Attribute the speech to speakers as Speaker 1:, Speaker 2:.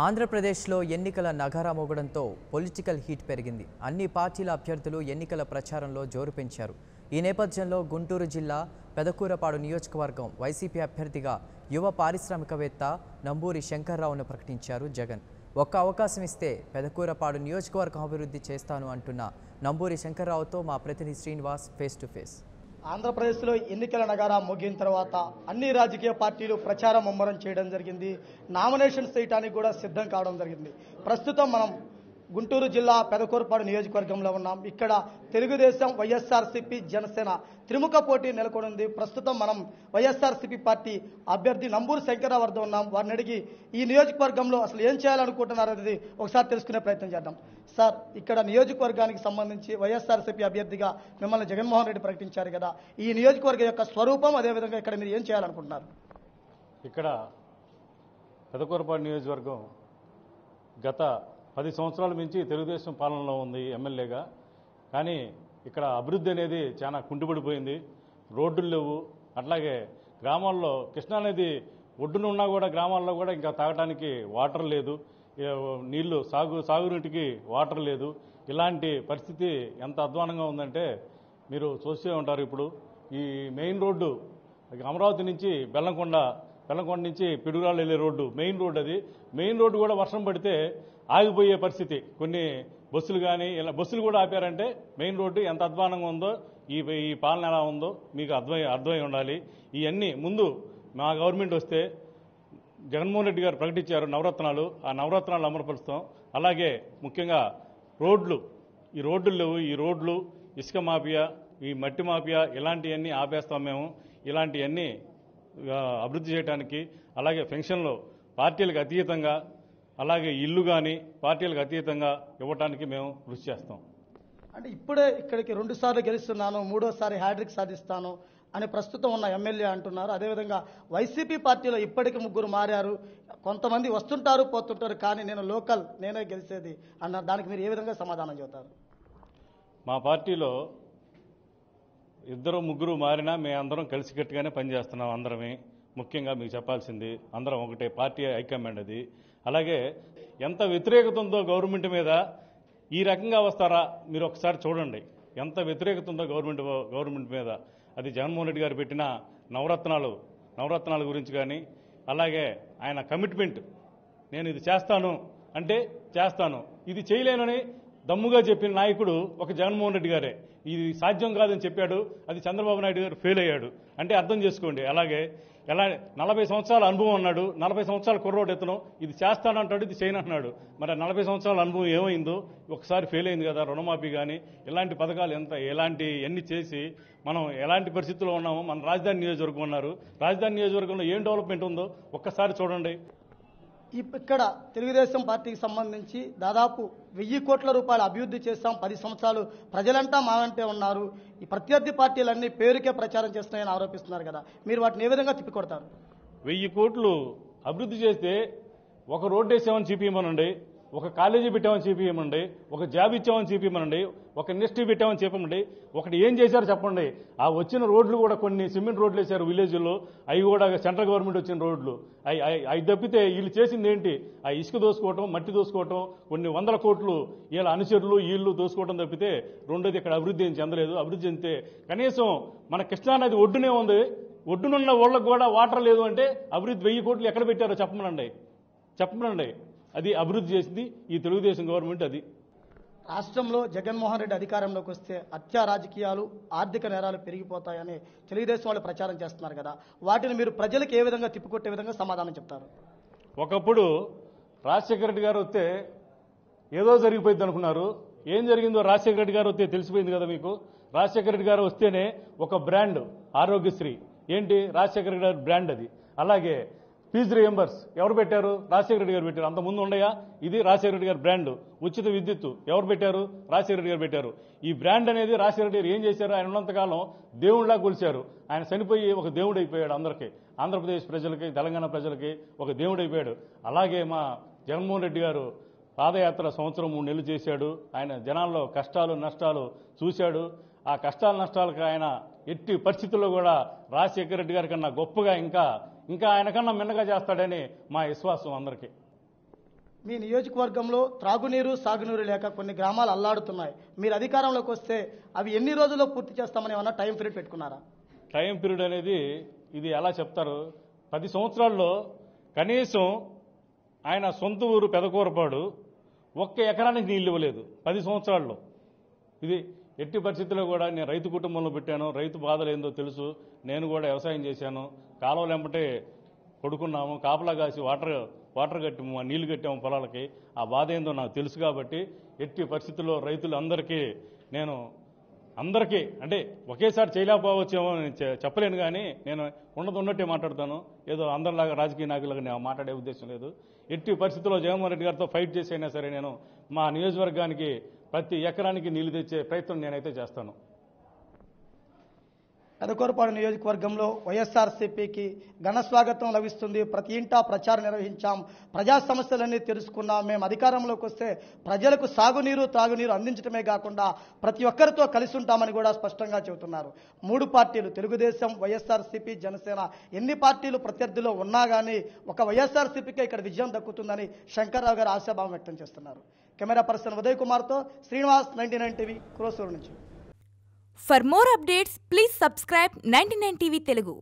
Speaker 1: ఆంధ్రప్రదేశ్లో ఎన్నికల నగారా మోగడంతో political heat పెరిగింది. అన్ని పార్టీల అభ్యర్థులు ఎన్నికల ప్రచారంలో జోరు పెంచారు. ఈ నేపథ్యంలో గుంటూరు జిల్లా పెదకూరపాడు నియోజకవర్గం వైసీపీ అభ్యర్థిగా యువ పారిశ్రామికవేత్త నంబూరి శంకర్రావును ప్రకటించారు జగన్. ఒక్క అవకాశం ఇస్తే పెదకూరపాడు నియోజకవర్గం అభివృద్ధి చేస్తాను అంటున్న నంబూరి శంకర్రావుతో మా ప్రతినిధి శ్రీనివాస్ ఫేస్ టు ఫేస్.
Speaker 2: ఆంధ్రప్రదేశ్లో ఎన్నికల నగారా ముగిన తర్వాత అన్ని రాజకీయ పార్టీలు ప్రచారం ముమ్మరం చేయడం జరిగింది. నామినేషన్స్ చేయడానికి కూడా సిద్ధం కావడం జరిగింది. ప్రస్తుతం మనం గుంటూరు జిల్లా పెదకూరపాడు నియోజకవర్గంలో ఉన్నాం. ఇక్కడ తెలుగుదేశం, వైఎస్ఆర్సీపీ, జనసేన త్రిముఖ పోటీ నెలకొంది. ప్రస్తుతం మనం వైఎస్ఆర్సీపీ పార్టీ అభ్యర్థి నంబూరి శంకర్రావు వద్ద ఉన్నాం. వారిని అడిగి ఈ నియోజకవర్గంలో అసలు ఏం చేయాలనుకుంటున్నారు అనేది ఒకసారి తెలుసుకునే ప్రయత్నం చేద్దాం. సార్, ఇక్కడ నియోజకవర్గానికి సంబంధించి వైఎస్ఆర్సీపీ అభ్యర్థిగా మిమ్మల్ని జగన్మోహన్ రెడ్డి ప్రకటించారు కదా, ఈ నియోజకవర్గం యొక్క స్వరూపం, అదేవిధంగా ఇక్కడ మీరు ఏం చేయాలనుకుంటున్నారు?
Speaker 3: ఇక్కడ పెదకూరపాడు నియోజకవర్గం గత 10 సంవత్సరాల నుంచి తెలుగుదేశం పాలనలో ఉంది ఎమ్మెల్యేగా. కానీ ఇక్కడ అభివృద్ధి అనేది చాలా కుంటుపడిపోయింది. రోడ్డులు లేవు. అట్లాగే గ్రామాల్లో కృష్ణానది ఒడ్డున ఉన్నా కూడా గ్రామాల్లో కూడా ఇంకా తాగడానికి వాటర్ లేదు. నీళ్లు సాగునీటికి వాటర్ లేదు. ఇలాంటి పరిస్థితి ఎంత అధ్వానంగా ఉందంటే మీరు చూస్తూ ఉంటారు. ఇప్పుడు ఈ మెయిన్ రోడ్డు అమరావతి నుంచి బెల్లంకొండ నుంచి పిడుగురాళ్ళు వెళ్ళే రోడ్డు, మెయిన్ రోడ్డు. అది మెయిన్ రోడ్డు కూడా వర్షం పడితే ఆగిపోయే పరిస్థితి. కొన్ని బస్సులు కానీ ఇలా బస్సులు కూడా ఆపారంటే మెయిన్ రోడ్డు ఎంత అధ్వానంగా ఉందో, ఈ పాలన ఎలా ఉందో మీకు అర్థమై ఉండాలి. ఇవన్నీ ముందు మా గవర్నమెంట్ వస్తే జగన్మోహన్ రెడ్డి గారు ప్రకటించారు నవరత్నాలు. ఆ నవరత్నాలు అమలుపరుస్తాం. అలాగే ముఖ్యంగా రోడ్లు, ఈ రోడ్లు లేవు. ఈ రోడ్లు, ఇసుక మాఫియా, ఈ మట్టి మాఫియా ఇలాంటివన్నీ ఆపేస్తాం మేము. ఇలాంటివన్నీ అభివృద్ధి చేయడానికి, అలాగే పెన్షన్లు పార్టీలకు అతీతంగా, అలాగే ఇల్లు కానీ పార్టీలకు అతీతంగా ఇవ్వడానికి మేము కృషి చేస్తాం.
Speaker 2: అంటే ఇప్పుడే ఇక్కడికి 2 సార్లు గెలుస్తున్నాను, 3వసారి హ్యాట్రిక్ సాధిస్తాను అని ప్రస్తుతం ఉన్న ఎమ్మెల్యే అంటున్నారు. అదేవిధంగా వైసీపీ పార్టీలో ఇప్పటికి 3 మారారు. కొంతమంది వస్తుంటారు, పోతుంటారు, కానీ నేను లోకల్, నేనే గెలిచేది అన్నారు. దానికి మీరు ఏ విధంగా సమాధానం చెబుతారు?
Speaker 3: మా పార్టీలో 2-3 మారినా మేమందరం కలిసికట్టుగానే పనిచేస్తున్నాం. అందరమే ముఖ్యంగా మీకు చెప్పాల్సింది, అందరం ఒకటే పార్టీ హైకమాండ్ అది. అలాగే ఎంత వ్యతిరేకత ఉందో గవర్నమెంట్ మీద, ఈ రకంగా వస్తారా మీరు ఒకసారి చూడండి. ఎంత వ్యతిరేకత ఉందో గవర్నమెంట్ మీద. అది జగన్మోహన్ రెడ్డి గారు పెట్టిన నవరత్నాల గురించి కానీ, అలాగే ఆయన కమిట్మెంట్, నేను ఇది చేస్తాను అంటే చేస్తాను, ఇది చేయలేనని దమ్ముగా చెప్పిన నాయకుడు ఒక జగన్మోహన్ రెడ్డి గారే. ఇది సాధ్యం కాదని చెప్పాడు. అది చంద్రబాబు నాయుడు గారు ఫెయిల్ అయ్యాడు అంటే అర్థం చేసుకోండి. అలాగే 40 సంవత్సరాల అనుభవం అన్నాడు. 40 సంవత్సరాల కుర్రోడు ఎత్తనం ఇది చేస్తానంటాడు, ఇది చేయనంటున్నాడు. మరి 40 సంవత్సరాల అనుభవం ఏమైందో ఒకసారి ఫెయిల్ అయింది కదా. రుణమాఫీ కానీ ఇలాంటి పథకాలు ఎలాంటి ఎన్ని చేసి మనం ఎలాంటి పరిస్థితుల్లో ఉన్నామో. మన రాజధాని నియోజకవర్గం ఉన్నారు. రాజధాని నియోజకవర్గంలో ఏం డెవలప్మెంట్ ఉందో ఒక్కసారి చూడండి.
Speaker 2: ఇక్కడ తెలుగుదేశం పార్టీకి సంబంధించి దాదాపు 1000 కోట్ల రూపాయలు అభివృద్ధి చేస్తాం, 10 సంవత్సరాలు ప్రజలంతా మావంటే ఉన్నారు. ఈ ప్రత్యర్థి పార్టీలన్నీ పేరుకే ప్రచారం చేస్తున్నాయని ఆరోపిస్తున్నారు కదా, మీరు వాటిని ఏ విధంగా తిప్పికొడతారు?
Speaker 3: 1000 కోట్లు అభివృద్ధి చేస్తే ఒక రోడ్డు వేసామని చూపించమనండి, ఒక కాలేజీ పెట్టామని చూపించమండి, ఒక జాబ్ ఇచ్చామని చూపించమనండి, ఒక ఇండస్ట్రీ పెట్టామని చెప్పమండి. ఒకటి ఏం చేశారు చెప్పండి. ఆ వచ్చిన రోడ్లు కూడా కొన్ని సిమెంట్ రోడ్లు వేశారు విలేజ్లో. అవి కూడా సెంట్రల్ గవర్నమెంట్ వచ్చిన రోడ్లు. అవి తప్పితే వీళ్ళు చేసింది ఏంటి? ఆ ఇసుక దోసుకోవటం, మట్టి దోసుకోవటం, కొన్ని 100 కోట్లు వీళ్ళ అనుచరులు వీళ్ళు దోసుకోవటం తప్పితే రెండోది ఇక్కడ అభివృద్ధి ఏం చెందలేదు. అభివృద్ధి చెందితే కనీసం మన కృష్ణానది ఒడ్డునే ఉంది, ఒడ్డునున్న వాళ్ళకు కూడా వాటర్ లేదు అంటే అభివృద్ధి 1000 కోట్లు ఎక్కడ పెట్టారో చెప్పమనండి. అది అభివృద్ధి చేసింది ఈ తెలుగుదేశం గవర్నమెంట్. అది
Speaker 2: రాష్ట్రంలో జగన్మోహన్ రెడ్డి అధికారంలోకి వస్తే హత్యా రాజకీయాలు, ఆర్థిక నేరాలు పెరిగిపోతాయని తెలుగుదేశం వాళ్ళు ప్రచారం చేస్తున్నారు కదా, వాటిని మీరు ప్రజలకు ఏ విధంగా తిప్పికొట్టే విధంగా సమాధానం చెప్తారు?
Speaker 3: ఒకప్పుడు రాజశేఖర రెడ్డి గారు వస్తే ఏదో జరిగిపోయింది అనుకున్నారు. ఏం జరిగిందో రాజశేఖర రెడ్డి గారు వస్తే తెలిసిపోయింది కదా మీకు. రాజశేఖర రెడ్డి గారు వస్తేనే ఒక బ్రాండ్ ఆరోగ్యశ్రీ. ఏంటి? రాజశేఖర రెడ్డి గారి బ్రాండ్ అది. అలాగే ఫీజు రియంబర్స్ ఎవరు పెట్టారు? రాజశేఖర రెడ్డి గారు పెట్టారు. అంతకుముందు ఉండయా? ఇది రాజశేఖర రెడ్డి గారి బ్రాండ్. ఉచిత విద్యుత్తు ఎవరు పెట్టారు? రాజశేఖర రెడ్డి గారు పెట్టారు. ఈ బ్రాండ్ అనేది రాజశేఖర రెడ్డి గారు ఏం చేశారు? ఆయన ఉన్నంతకాలం దేవుళ్లా కొలిచారు. ఆయన చనిపోయి ఒక దేవుడు అయిపోయాడు. అందరికీ, ఆంధ్రప్రదేశ్ ప్రజలకి, తెలంగాణ ప్రజలకి ఒక దేవుడు అయిపోయాడు. అలాగే మా జగన్మోహన్ రెడ్డి గారు పాదయాత్ర 1 సంవత్సరం 3 నెలలు చేశాడు. ఆయన జనాల్లో కష్టాలు నష్టాలు చూశాడు. ఆ కష్టాల నష్టాలకు ఆయన ఎట్టి పరిస్థితుల్లో కూడా రాజశేఖర రెడ్డి గారి కన్నా గొప్పగా ఇంకా ఆయన కన్నా మిన్నగా చేస్తాడని మా విశ్వాసం అందరికీ.
Speaker 2: మీ నియోజకవర్గంలో త్రాగునీరు సాగునీరు లేక కొన్ని గ్రామాలు అల్లాడుతున్నాయి. మీరు అధికారంలోకి వస్తే అవి ఎన్ని రోజుల్లో పూర్తి చేస్తామని ఏమన్నా టైం పీరియడ్ పెట్టుకున్నారా?
Speaker 3: టైం పీరియడ్ అనేది ఇది ఎలా చెప్తారు? 10 సంవత్సరాల్లో కనీసం ఆయన సొంత ఊరు పెదకూరపాడు 1 ఎకరానికి నీళ్ళు ఇవ్వలేదు 10 సంవత్సరాల్లో. ఇది ఎట్టి పరిస్థితుల్లో కూడా నేను రైతు కుటుంబంలో పెట్టాను, రైతు బాధలు ఏందో తెలుసు. నేను కూడా వ్యవసాయం చేశాను, కాలువలు వెంబటే పడుకున్నాము, కాపలా కాసి వాటర్ కట్టాము, నీళ్లు కట్టాము పొలాలకి. ఆ బాధ ఏందో నాకు తెలుసు కాబట్టి ఎట్టి పరిస్థితుల్లో రైతులు అందరికీ అంటే ఒకేసారి చేయలేకపోవచ్చేమో చెప్పలేను, కానీ నేను ఉన్నట్టే మాట్లాడతాను. ఏదో అందరిలాగా రాజకీయ నాయకులుగా నేను మాట్లాడే ఉద్దేశం లేదు. ఎట్టి పరిస్థితుల్లో జగన్మోహన్ రెడ్డి గారితో ఫైట్ చేసి అయినా సరే నేను మా నియోజకవర్గానికి ప్రతి ఎకరానికి నీళ్లు తెచ్చే ప్రయత్నం నేనైతే చేస్తాను.
Speaker 2: పెదకూరపాడు నియోజకవర్గంలో వైఎస్ఆర్సీపీకి ఘన స్వాగతం లభిస్తుంది. ప్రతి ఇంటా ప్రచారం నిర్వహించాం, ప్రజా సమస్యలన్నీ తెలుసుకున్నాం. మేము అధికారంలోకి వస్తే ప్రజలకు సాగునీరు త్రాగునీరు అందించడమే కాకుండా ప్రతి ఒక్కరితో కలిసి ఉంటామని కూడా స్పష్టంగా చెబుతున్నారు. 3 పార్టీలు తెలుగుదేశం, వైఎస్ఆర్సీపీ, జనసేన ఎన్ని పార్టీలు ప్రత్యర్థిలో ఉన్నా కానీ ఒక వైఎస్ఆర్సీపీకే ఇక్కడ విజయం దక్కుతుందని శంకర్రావు గారు ఆశాభావం వ్యక్తం చేస్తున్నారు. కెమెరా పర్సన్ ఉదయ్ కుమార్తో శ్రీనివాస్, 99 టీవీ, క్రోసూరు నుంచి.
Speaker 4: For more updates, please subscribe 99 TV Telugu.